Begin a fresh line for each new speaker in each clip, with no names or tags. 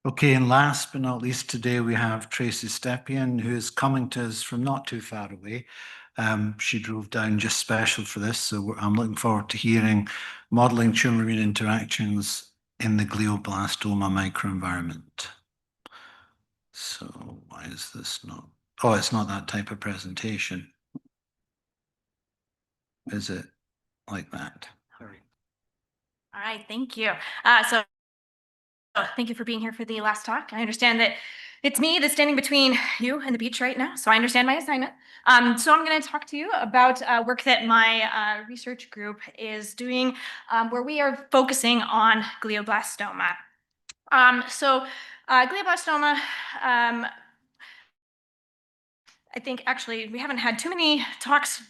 Okay, and last but not least, today we have Tracy Stepien, who is coming to us from not too far away. She drove down just special for this, so I'm looking forward to hearing modeling tumor-immune interactions in the glioblastoma microenvironment. So why is this not? Oh, it's not that type of presentation. Is it like that?
All right, thank you. Thank you for being here for the last talk. I understand that it's me that's standing between you and the beach right now, so I understand my assignment. So I'm going to talk to you about work that my research group is doing, where we are focusing on glioblastoma. Glioblastoma, I think actually we haven't had too many talks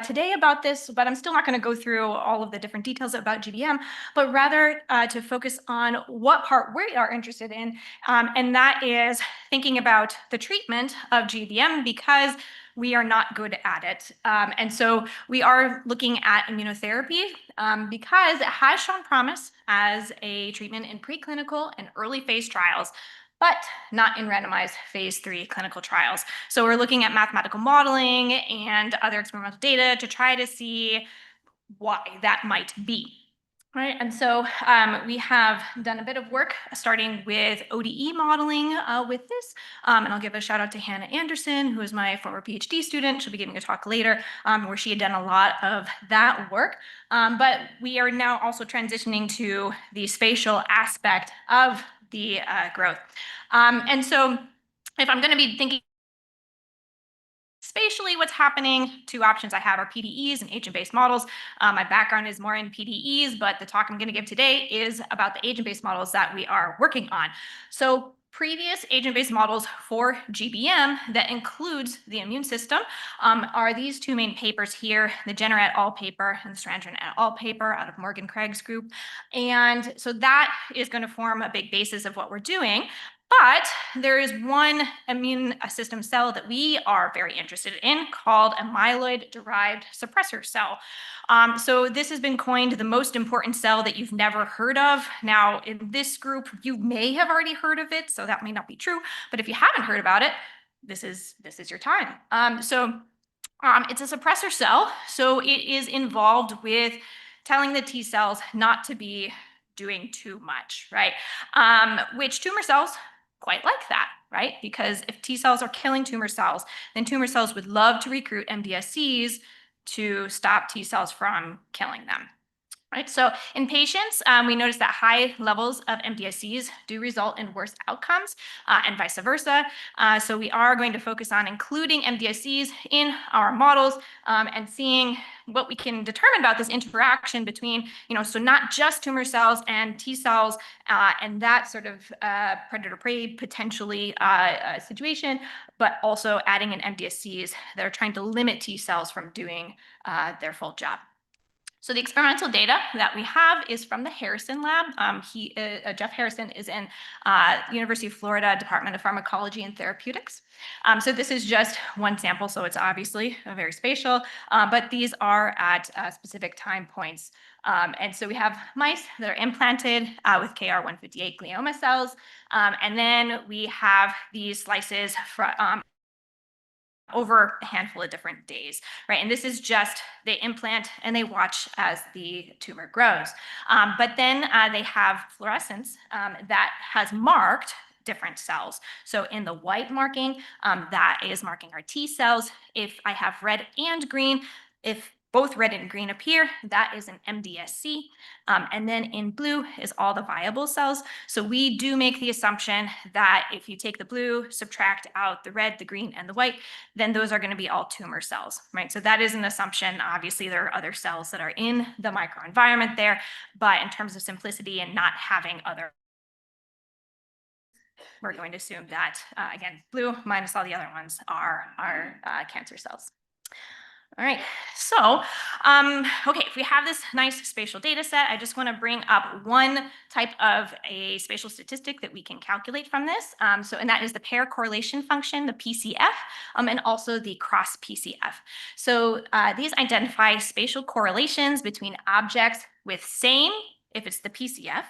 today about this, but I'm still not going to go through all of the different details about GBM, but rather to focus on what part we are interested in, and that is thinking about the treatment of GBM because we are not good at it. And so we are looking at immunotherapy because it has shown promise as a treatment in preclinical and early phase trials, but not in randomized phase 3 clinical trials. So we're looking at mathematical modeling and other experimental data to try to see why that might be. Right, and so we have done a bit of work starting with ODE modeling with this, and I'll give a shout out to Hannah Anderson, who is my former PhD student. She'll be giving a talk later where she had done a lot of that work. But we are now also transitioning to the spatial aspect of the growth. And so if I'm going to be thinking spatially, what's happening, two options I have are PDEs and agent-based models. My background is more in PDEs, but the talk I'm going to give today is about the agent-based models that we are working on. So previous agent-based models for GBM that includes the immune system are these two main papers here, the Jenner et al. Paper and the Strandron et al. Paper out of Morgan Craig's group. And so that is going to form a big basis of what we're doing. But there is one immune system cell that we are very interested in called a myeloid-derived suppressor cell. So this has been coined the most important cell that you've never heard of. Now, in this group, you may have already heard of it, so that may not be true. But if you haven't heard about it, this is your time. It's a suppressor cell, so it is involved with telling the T cells not to be doing too much, right? Which tumor cells quite like that, right? Because if T cells are killing tumor cells, then tumor cells would love to recruit MDSCs to stop T cells from killing them. Right, so in patients, we notice that high levels of MDSCs do result in worse outcomes and vice versa. So we are going to focus on including MDSCs in our models and seeing what we can determine about this interaction between, so not just tumor cells and T cells and that sort of predator-prey potentially situation, but also adding in MDSCs that are trying to limit T cells from doing their full job. So the experimental data that we have is from the Harrison lab. Jeff Harrison is in University of Florida Department of Pharmacology and Therapeutics. So this is just one sample, so it's obviously very spatial, but these are at specific time points. And so we have mice that are implanted with KR158 glioma cells, and then we have these slices from over a handful of different days, right? And this is just, they implant and they watch as the tumor grows. But then they have fluorescence that has marked different cells. So in the white marking, that is marking our T cells. If I have red and green, if both red and green appear, that is an MDSC. And then in blue is all the viable cells. So we do make the assumption that if you take the blue, subtract out the red, the green, and the white, then those are going to be all tumor cells, right? So that is an assumption. Obviously, there are other cells that are in the microenvironment there, but in terms of simplicity and not having other, we're going to assume that, again, blue minus all the other ones are cancer cells. All right, so, okay, if we have this nice spatial data set, I just want to bring up one type of a spatial statistic that we can calculate from this. And that is the pair correlation function, the PCF, and also the cross PCF. So these identify spatial correlations between objects with same, if it's the PCF,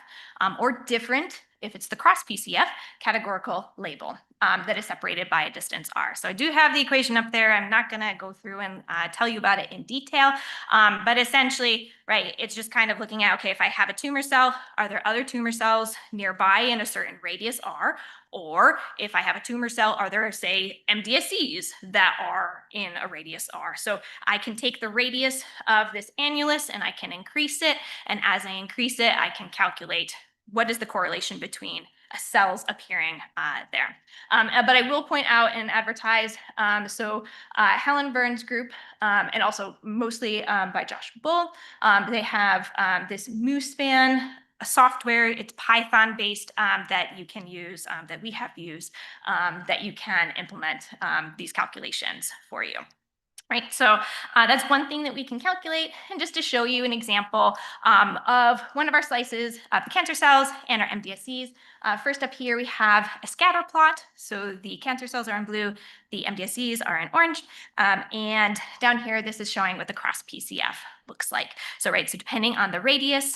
or different if it's the cross PCF, categorical label that is separated by a distance r. So I do have the equation up there. I'm not going to go through and tell you about it in detail, but essentially, right, it's just kind of looking at, okay, if I have a tumor cell, are there other tumor cells nearby in a certain radius r? Or if I have a tumor cell, are there, say, MDSCs that are in a radius r? So I can take the radius of this annulus and I can increase it. And as I increase it, I can calculate what is the correlation between cells appearing there. But I will point out and advertise, Helen Burns' group, and also mostly by Josh Bull, they have this MooSpan a software, it's Python-based that you can use, that we have used, that you can implement these calculations for you. Right, so that's one thing that we can calculate. And just to show you an example of one of our slices of the cancer cells and our MDSCs. First up here, we have a scatter plot. So the cancer cells are in blue, the MDSCs are in orange. And down here, this is showing what the cross PCF looks like. So, right, so depending on the radius,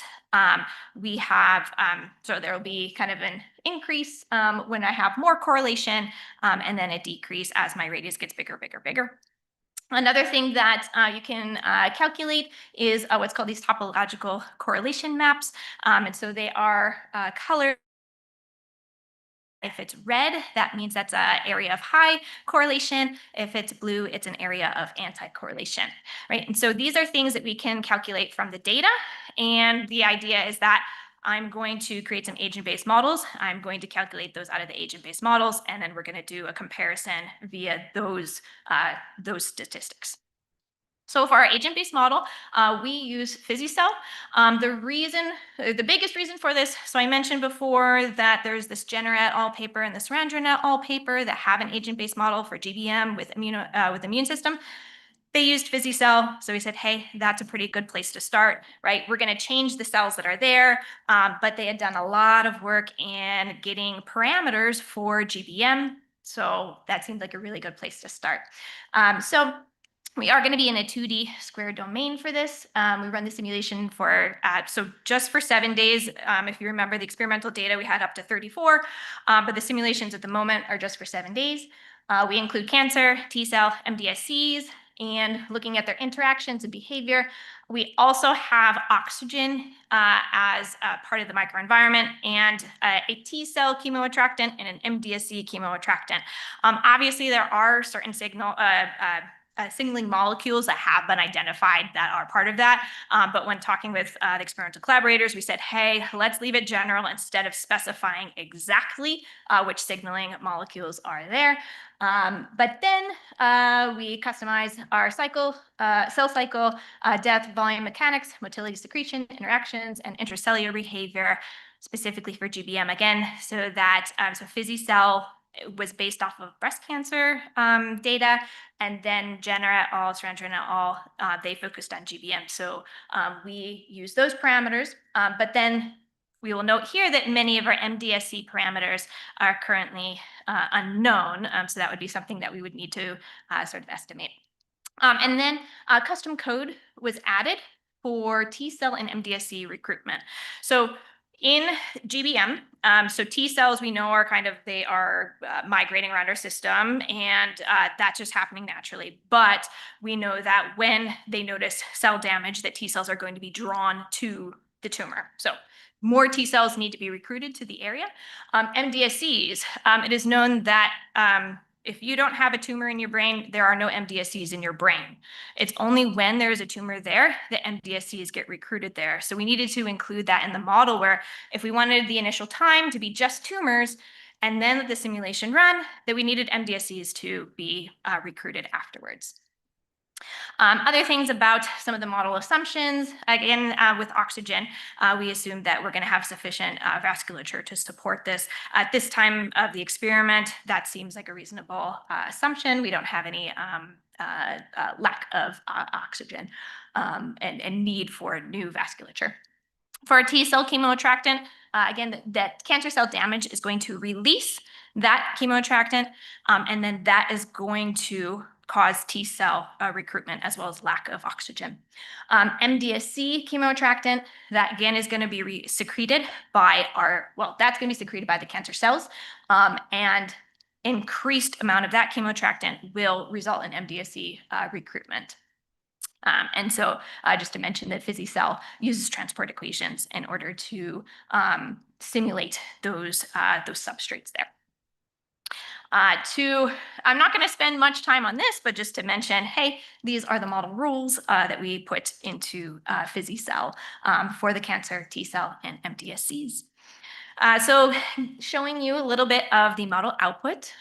we have, so there will be kind of an increase when I have more correlation, and then a decrease as my radius gets bigger, bigger, bigger. Another thing that you can calculate is what's called these topological correlation maps. And so they are colored. If it's red, that means that's an area of high correlation. If it's blue, it's an area of anti-correlation, right? And so these are things that we can calculate from the data. And the idea is that I'm going to create some agent-based models. I'm going to calculate those out of the agent-based models, and then we're going to do a comparison via those statistics. So for our agent-based model, we use PhysiCell. The biggest reason for this, so I mentioned before that there's this Jenner et al. Paper and this Surendran et al. Paper that have an agent-based model for GBM with immune system. They used PhysiCell, so we said, hey, that's a pretty good place to start, right? We're going to change the cells that are there, but they had done a lot of work in getting parameters for GBM, so that seemed like a really good place to start. So we are going to be in a 2D square domain for this. We run the simulation for, so just for 7 days. If you remember the experimental data, we had up to 34, but the simulations at the moment are just for 7 days. We include cancer, T cell, MDSCs, and looking at their interactions and behavior. We also have oxygen as part of the microenvironment and a T cell chemoattractant and an MDSC chemoattractant. Obviously, there are certain signaling molecules that have been identified that are part of that. But when talking with the experimental collaborators, we said, hey, let's leave it general instead of specifying exactly which signaling molecules are there. But then we customize our cycle, cell cycle, death, volume mechanics, motility secretion, interactions, and intracellular behavior, specifically for GBM again, so that so PhysiCell was based off of breast cancer data, and then Jenner et al., Surendran et al., they focused on GBM. So we use those parameters, but then we will note here that many of our MDSC parameters are currently unknown. So that would be something that we would need to sort of estimate. And then custom code was added for T cell and MDSC recruitment. So in GBM, so T cells we know are they are migrating around our system, and that's just happening naturally. But we know that when they notice cell damage, that T cells are going to be drawn to the tumor. So more T cells need to be recruited to the area. MDSCs, it is known that if you don't have a tumor in your brain, there are no MDSCs in your brain. It's only when there's a tumor there that MDSCs get recruited there. So we needed to include that in the model, where if we wanted the initial time to be just tumors and then the simulation run, that we needed MDSCs to be recruited afterwards. Other things about some of the model assumptions, again, with oxygen, we assume that we're going to have sufficient vasculature to support this. At this time of the experiment, that seems like a reasonable assumption. We don't have any lack of oxygen and need for new vasculature. For a T cell chemoattractant, again, that cancer cell damage is going to release that chemoattractant, and then that is going to cause T cell recruitment as well as lack of oxygen. MDSC chemoattractant, that again is going to be secreted by that's going to be secreted by the cancer cells, and increased amount of that chemoattractant will result in MDSC recruitment. And so just to mention that PhysiCell uses transport equations in order to simulate those substrates there. I'm not going to spend much time on this, but just to mention, hey, these are the model rules that we put into PhysiCell for the cancer T cell and MDSCs. So showing you a little bit of the model output.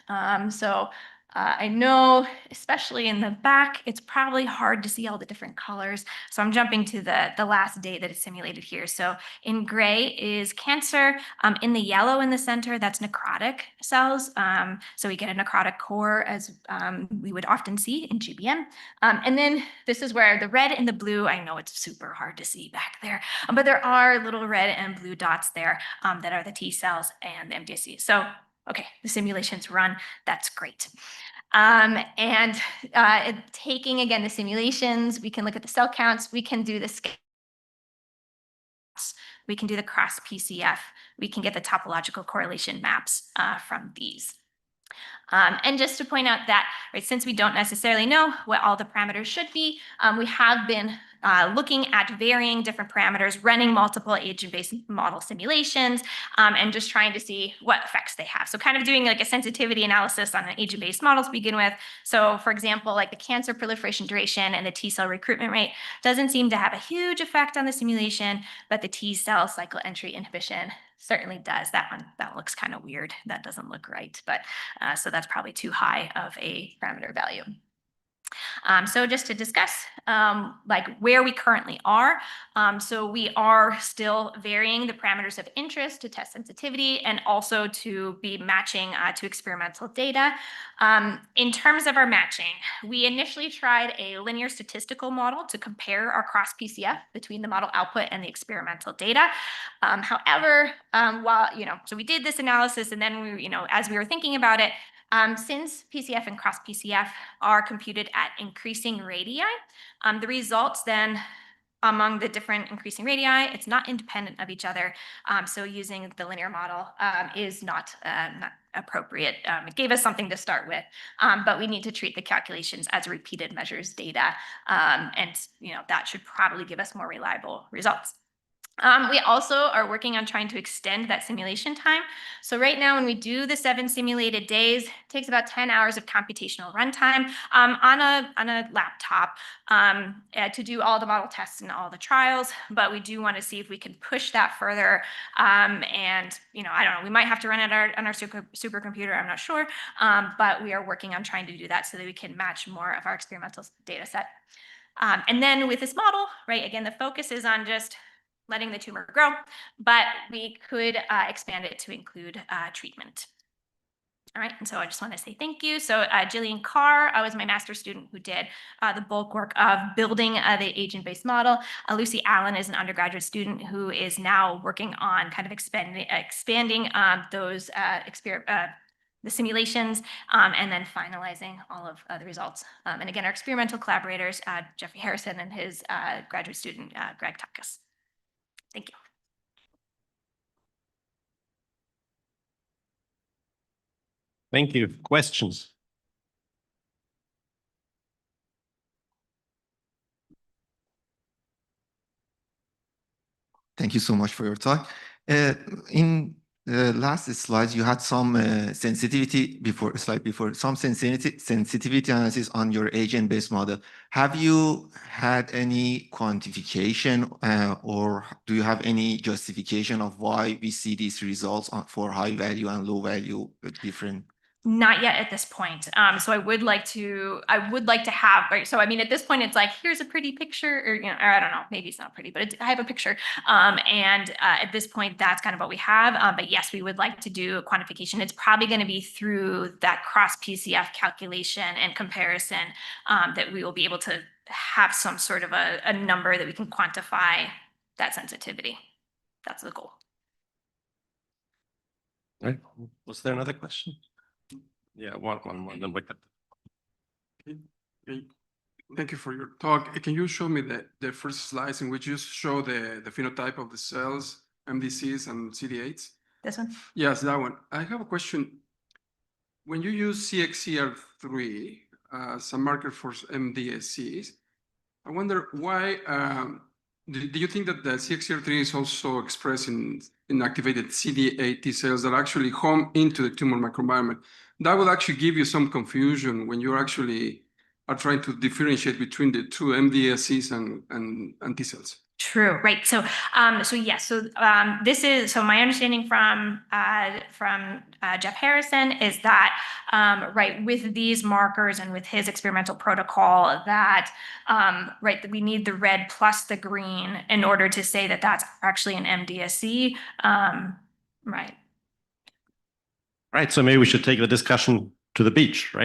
I know, especially in the back, it's probably hard to see all the different colors. So I'm jumping to the last day that is simulated here. So in gray is cancer. In the yellow in the center, that's necrotic cells. So we get a necrotic core as we would often see in GBM. And then this is where the red and the blue, I know it's super hard to see back there, but there are little red and blue dots there that are the T cells and the MDSC. So, okay, the simulations run, that's great. Taking again the simulations, we can look at the cell counts, we can do the scans, we can do the cross PCF, we can get the topological correlation maps from these. And just to point out that, right, since we don't necessarily know what all the parameters should be, we have been looking at varying different parameters, running multiple agent-based model simulations, and just trying to see what effects they have. So kind of doing like a sensitivity analysis on an agent-based model to begin with. So for example, like the cancer proliferation duration and the T cell recruitment rate doesn't seem to have a huge effect on the simulation, but the T cell cycle entry inhibition certainly does. That looks kind of weird. That doesn't look right, but so that's probably too high of a parameter value. So just to discuss like where we currently are. So we are still varying the parameters of interest to test sensitivity and also to be matching to experimental data. In terms of our matching, we initially tried a linear statistical model to compare our cross PCF between the model output and the experimental data. However, so we did this analysis and then as we were thinking about it, since PCF and cross PCF are computed at increasing radii, the results then among the different increasing radii, it's not independent of each other. So using the linear model is not appropriate. It gave us something to start with, but we need to treat the calculations as repeated measures data. And that should probably give us more reliable results. We also are working on trying to extend that simulation time. So right now, when we do the 7 simulated days, it takes about 10 hours of computational runtime on a laptop to do all the model tests and all the trials. But we do want to see if we can push that further. And I don't know, we might have to run it on our supercomputer. I'm not sure, but we are working on trying to do that so that we can match more of our experimental data set. And then with this model, right, again, the focus is on just letting the tumor grow, but we could expand it to include treatment. All right, and so I just want to say thank you. So Jillian Carr was my master's student who did the bulk work of building the agent-based model. Lucy Allen is an undergraduate student who is now working on kind of expanding those the simulations, and then finalizing all of the results. And again, our experimental collaborators, Jeffrey Harrison and his graduate student, Greg Takas. Thank you.
Thank you. Questions?
Thank you so much for your talk. In the last slides, you had some slide before, some sensitivity analysis on your agent-based model. Have you had any quantification or do you have any justification of why we see these results for high value and low value different?
Not yet at this point. So I would like to have, right? So I mean, at this point, it's like, here's a pretty picture, or, or I don't know, maybe it's not pretty, but I have a picture. At this point, that's kind of what we have. But yes, we would like to do a quantification. It's probably going to be through that cross PCF calculation and comparison that we will be able to have some sort of a number that we can quantify that sensitivity. That's the goal.
All right. Was there another question? Yeah, one more, then we cut.
Okay. Thank you for your talk. Can you show me the first slides in which you show the phenotype of the cells, MDCs and CD8s?
This one?
Yes, that one. I have a question. When you use CXCR3 as a marker for MDSCs, I wonder why, do you think that the CXCR3 is also expressed in activated CD8 T cells that actually home into the tumor microenvironment? That will actually give you some confusion when you're actually are trying to differentiate between the two MDSCs and T cells.
True, right. So, yes. So, this is so my understanding from Jeff Harrison is that right, with these markers and with his experimental protocol, that right, that we need the red plus the green in order to say that that's actually an MDSC. Right.
Right, so maybe we should take the discussion to the beach, right?